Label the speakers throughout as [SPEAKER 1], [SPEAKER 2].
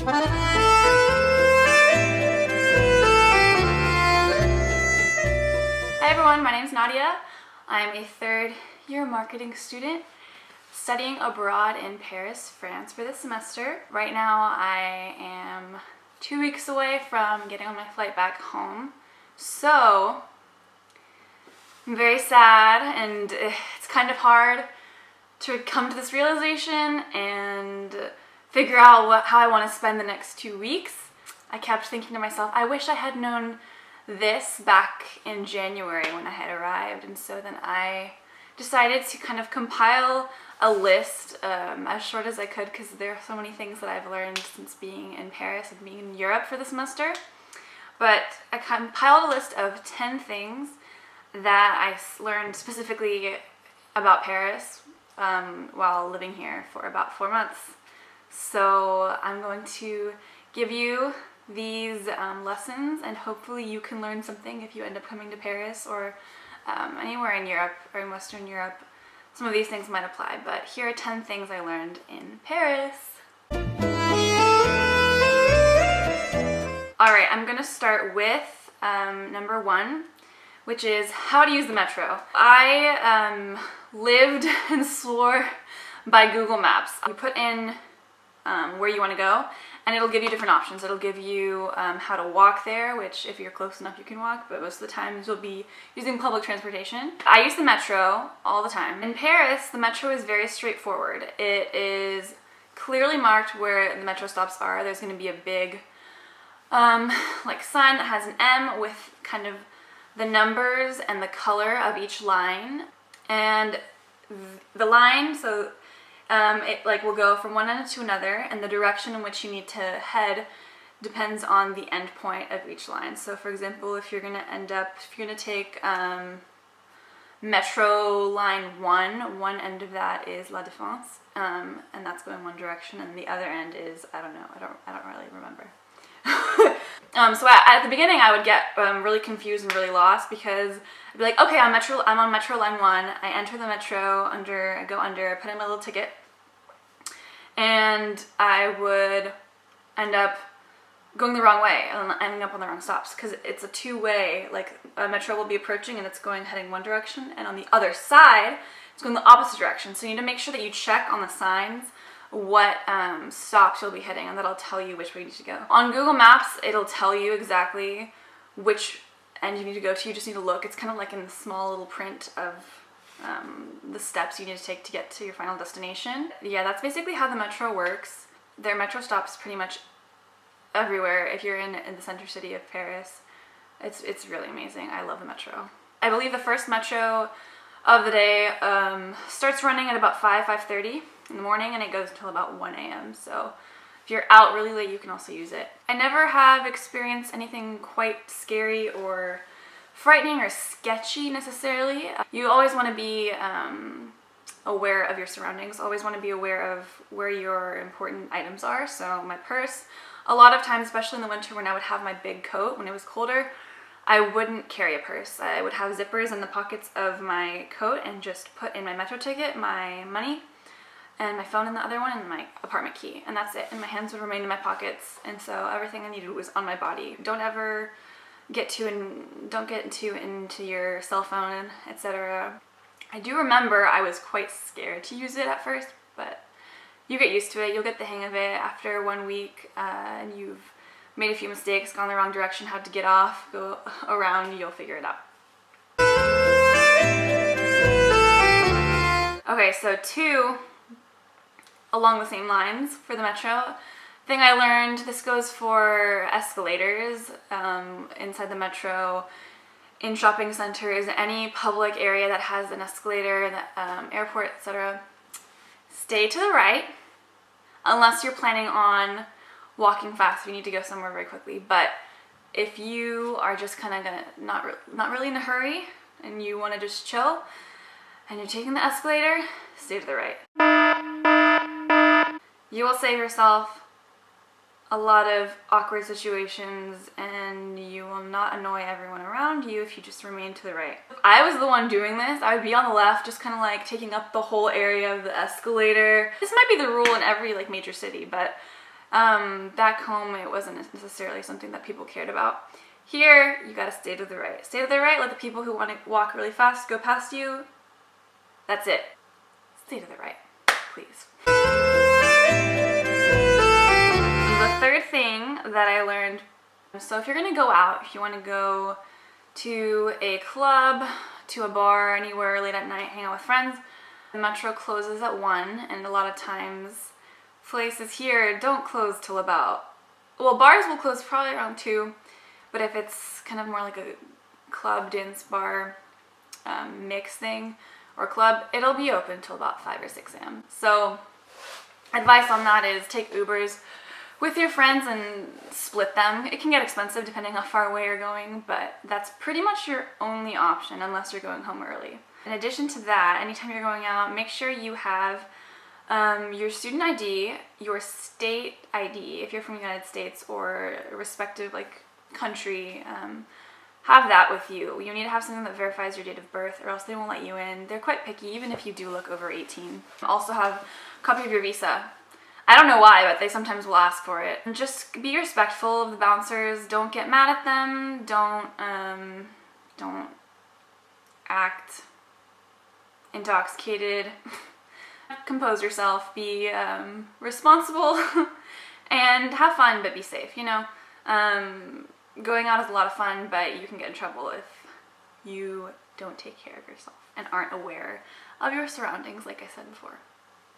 [SPEAKER 1] Hi everyone, my name is Nadia. I'm a third-year marketing student studying abroad in Paris, France for this semester. Right now I am 2 weeks away from getting on my flight back home. So I'm very sad and it's kind of hard to come to this realization and figure out how I want to spend the next 2 weeks. I kept thinking to myself, I wish I had known this back in January when I had arrived, and so then I decided to kind of compile a list as short as I could, because there are so many things that I've learned since being in Paris and being in Europe for the semester. But I compiled a list of 10 things that I learned specifically about Paris while living here for about 4 months. So I'm going to give you these lessons, and hopefully you can learn something if you end up coming to Paris or anywhere in Europe or in Western Europe. Some of these things might apply, but here are 10 things I learned in Paris. Alright, I'm gonna start with number 1, which is how to use the metro. I lived and swore by Google Maps. You put in where you want to go, and it'll give you different options. It'll give you how to walk there, which if you're close enough you can walk, but most of the times you'll be using public transportation. I use the metro all the time. In Paris, the metro is very straightforward. It is clearly marked where the metro stops are. There's going to be a big like sign that has an M with kind of the numbers and the color of each line. And the line, so it like will go from one end to another, and the direction in which you need to head depends on the end point of each line. So for example, if you're gonna take metro line 1, one end of that is La Défense, and that's going one direction, and the other end is, I don't know, I don't really remember. So at the beginning I would get really confused and really lost, because I'd be like, okay, I'm on metro line 1, I enter the metro, I go under, put in my little ticket, and I would end up going the wrong way and ending up on the wrong stops, because it's a two-way, like a metro will be approaching and it's heading one direction, and on the other side it's going the opposite direction. So you need to make sure that you check on the signs what stops you'll be hitting, and that'll tell you which way you need to go. On Google Maps, it'll tell you exactly which end you need to go to. You just need to look. It's kind of like in the small little print of the steps you need to take to get to your final destination. Yeah, that's basically how the metro works. There are metro stops pretty much everywhere if you're in the center city of Paris. It's really amazing. I love the metro. I believe the first metro of the day starts running at about 5:30 in the morning, and it goes until about 1 a.m. So if you're out really late, you can also use it. I never have experienced anything quite scary or frightening or sketchy necessarily. You always want to be aware of your surroundings, always want to be aware of where your important items are. So my purse, a lot of times, especially in the winter when I would have my big coat, when it was colder, I wouldn't carry a purse. I would have zippers in the pockets of my coat and just put in my metro ticket, my money, and my phone in the other one, and my apartment key, and that's it. And my hands would remain in my pockets, and so everything I needed was on my body. Don't ever get too into your cell phone, etc. I do remember I was quite scared to use it at first, but you get used to it. You'll get the hang of it after 1 week, and you've made a few mistakes, gone the wrong direction, had to get off, go around, you'll figure it out. Okay, so 2, along the same lines for the metro thing I learned, this goes for escalators inside the metro, in shopping centers, any public area that has an escalator, airport, etc. Stay to the right unless you're planning on walking fast if you need to go somewhere very quickly. But if you are just kind of not really in a hurry and you want to just chill and you're taking the escalator, stay to the right. You will save yourself a lot of awkward situations, and you will not annoy everyone around you if you just remain to the right. If I was the one doing this, I would be on the left, just kind of like taking up the whole area of the escalator. This might be the rule in every like major city, but Back home, it wasn't necessarily something that people cared about. Here, you gotta stay to the right. Stay to the right, let the people who want to walk really fast go past you. That's it. Stay to the right, please. The third thing that I learned, so if you're gonna go out, if you wanna go to a club, to a bar, anywhere late at night, hang out with friends, the metro closes at 1, and a lot of times places here don't close till about, well, bars will close probably around 2, but if it's kind of more like a club, dance, bar, mix thing, or club, it'll be open till about 5 or 6 a.m. So advice on that is take Ubers with your friends and split them. It can get expensive depending how far away you're going, but that's pretty much your only option unless you're going home early. In addition to that, anytime you're going out, make sure you have your student ID, your state ID, if you're from the United States or a respective country, have that with you. You need to have something that verifies your date of birth or else they won't let you in. They're quite picky even if you do look over 18. Also have a copy of your visa. I don't know why, but they sometimes will ask for it. And just be respectful of the bouncers. Don't get mad at them. Don't act intoxicated. Compose yourself. Be responsible and have fun, but be safe. Going out is a lot of fun, but you can get in trouble if you don't take care of yourself and aren't aware of your surroundings, like I said before.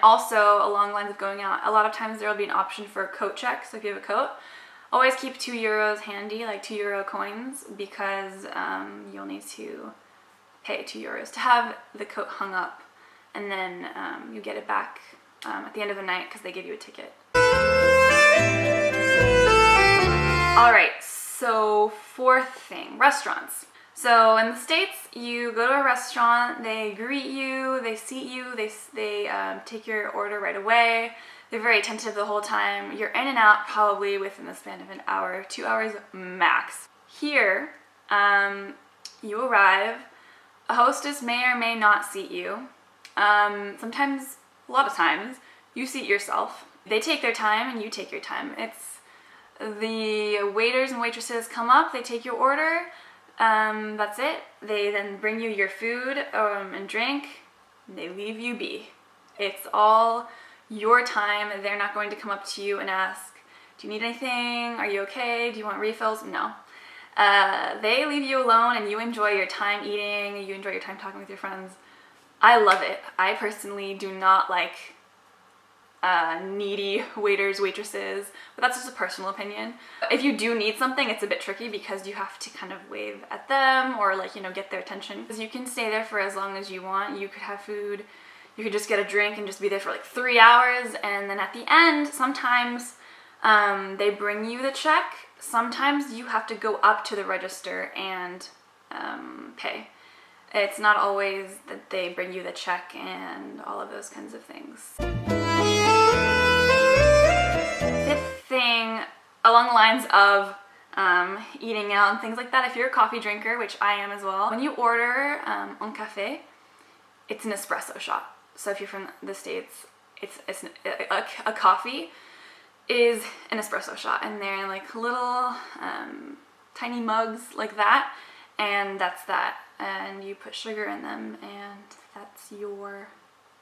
[SPEAKER 1] Also, along the lines of going out, a lot of times there will be an option for a coat check. So if you have a coat, always keep €2 handy, like €2 coins, because you'll need to pay €2 to have the coat hung up, and then you get it back at the end of the night because they give you a ticket. All right, so fourth thing, restaurants. So in the States, you go to a restaurant, they greet you, they seat you, they take your order right away. They're very attentive the whole time. You're in and out probably within the span of an hour, 2 hours max. Here, you arrive, a hostess may or may not seat you. Sometimes, a lot of times, you seat yourself. They take their time and you take your time. It's the waiters and waitresses come up, they take your order. That's it. They then bring you your food and drink, and they leave you be. It's all your time. They're not going to come up to you and ask, do you need anything? Are you okay? Do you want refills? No. They leave you alone and you enjoy your time eating, you enjoy your time talking with your friends. I love it. I personally do not like needy waiters, waitresses, but that's just a personal opinion. If you do need something, it's a bit tricky because you have to kind of wave at them or get their attention. Because you can stay there for as long as you want. You could have food, you could just get a drink and just be there for 3 hours, and then at the end, sometimes they bring you the check. Sometimes you have to go up to the register and pay. It's not always that they bring you the check and all of those kinds of things. Fifth thing, along the lines of eating out and things like that, if you're a coffee drinker, which I am as well, when you order un café, it's an espresso shot. So if you're from the States, it's a coffee is an espresso shot, and they're in little tiny mugs like that, and that's that. And you put sugar in them, and that's your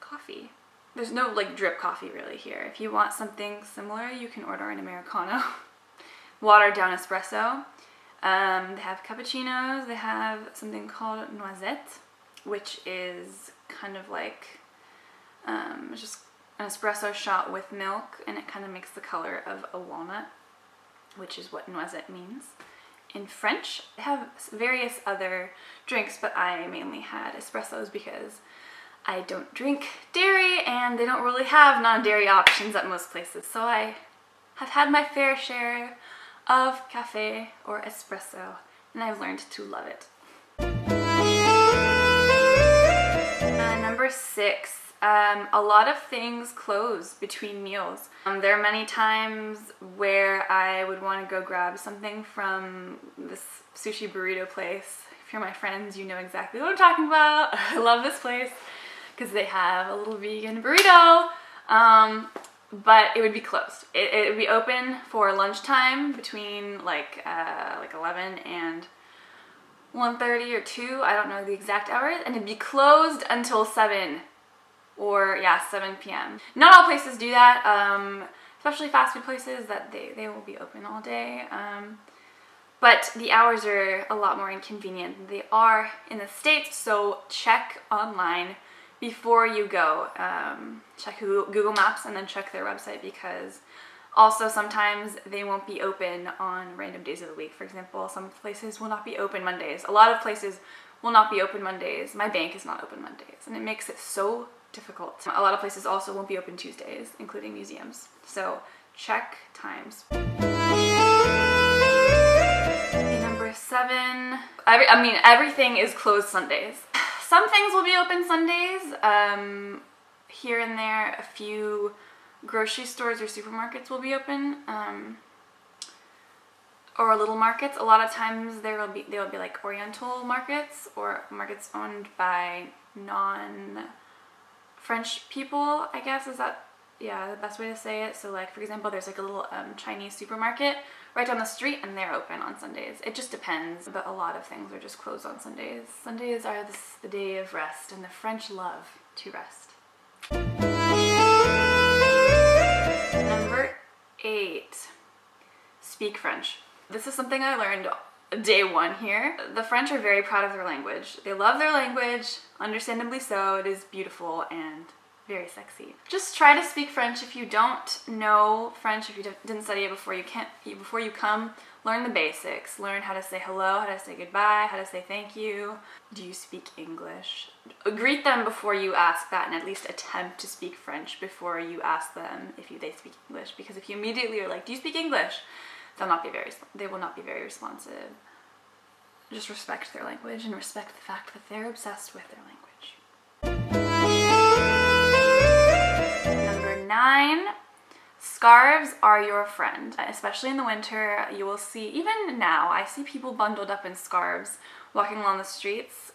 [SPEAKER 1] coffee. There's no drip coffee really here. If you want something similar, you can order an Americano. Watered down espresso. They have cappuccinos. They have something called noisette, which is kind of just an espresso shot with milk, and it kind of makes the color of a walnut, which is what noisette means in French. They have various other drinks, but I mainly had espressos because I don't drink dairy and they don't really have non-dairy options at most places. So I have had my fair share of cafe or espresso, and I've learned to love it. Number 6. A lot of things close between meals. There are many times where I would want to go grab something from this sushi burrito place. If you're my friends, you know exactly what I'm talking about. I love this place because they have a little vegan burrito. but it would be closed. It would be open for lunchtime between like 11 and 1:30 or 2. I don't know the exact hours, and it'd be closed until 7 or 7 p.m. Not all places do that, especially fast food places that they will be open all day. But the hours are a lot more inconvenient than they are in the States, so check online before you go. Check Google Maps and then check their website, because also sometimes they won't be open on random days of the week. For example, some places will not be open Mondays. A lot of places will not be open Mondays. My bank is not open Mondays, and it makes it so difficult. A lot of places also won't be open Tuesdays, including museums. So check times. Number 7, everything is closed Sundays. Some things will be open Sundays. Here and there, a few grocery stores or supermarkets will be open, or little markets. A lot of times there will be like Oriental markets or markets owned by non-French people, I guess is that the best way to say it. So like, for example, there's like a little Chinese supermarket right down the street, and they're open on Sundays. It just depends, but a lot of things are just closed on Sundays. Sundays are the day of rest, and the French love to rest. Number 8, speak French. This is something I learned day 1 here. The French are very proud of their language. They love their language, understandably so. It is beautiful and very sexy. Just try to speak French. If you don't know French, if you didn't study it before you come, learn the basics. Learn how to say hello, how to say goodbye, how to say thank you. Do you speak English? Greet them before you ask that, and at least attempt to speak French before you ask them if they speak English. Because if you immediately are like, do you speak English? They will not be very responsive. Just respect their language and respect the fact that they're obsessed with their language. Number 9, scarves are your friend. Especially in the winter, you will see, even now, I see people bundled up in scarves walking along the streets.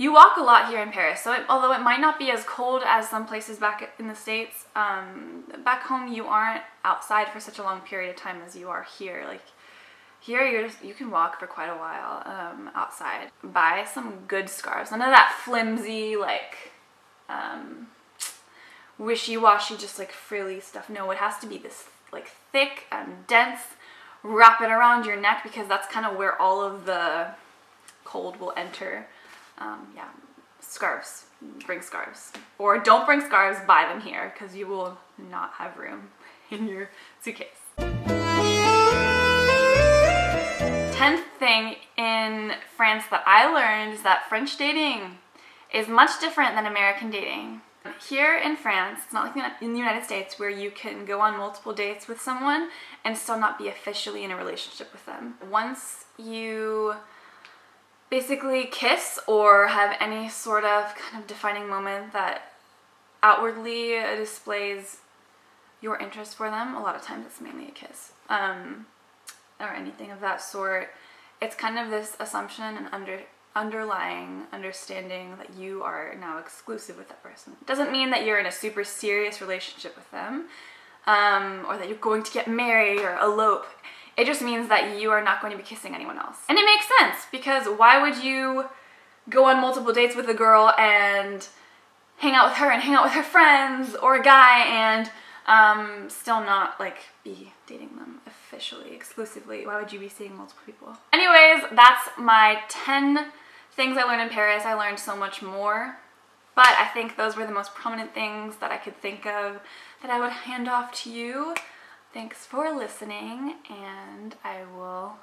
[SPEAKER 1] You walk a lot here in Paris, so although it might not be as cold as some places back in the States, back home you aren't outside for such a long period of time as you are here. Like here, you can walk for quite a while outside. Buy some good scarves. None of that flimsy, like wishy-washy, just like frilly stuff. No, it has to be this like thick and dense. Wrap it around your neck, because that's kind of where all of the cold will enter. Scarves. Bring scarves. Or don't bring scarves, buy them here, because you will not have room in your suitcase. 10th thing in France that I learned is that French dating is much different than American dating. Here in France, it's not like in the United States where you can go on multiple dates with someone and still not be officially in a relationship with them. Once you basically kiss or have any sort of kind of defining moment that outwardly displays your interest for them, a lot of times it's mainly a kiss, or anything of that sort. It's kind of this assumption and underlying understanding that you are now exclusive with that person. It doesn't mean that you're in a super serious relationship with them, or that you're going to get married or elope. It just means that you are not going to be kissing anyone else. And it makes sense, because why would you go on multiple dates with a girl and hang out with her and hang out with her friends or a guy and still not like be dating them officially, exclusively? Why would you be seeing multiple people? Anyways, that's my 10 things I learned in Paris. I learned so much more, but I think those were the most prominent things that I could think of that I would hand off to you. Thanks for listening, and I will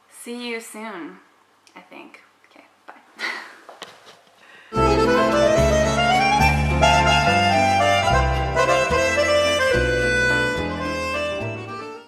[SPEAKER 1] see you soon, I think.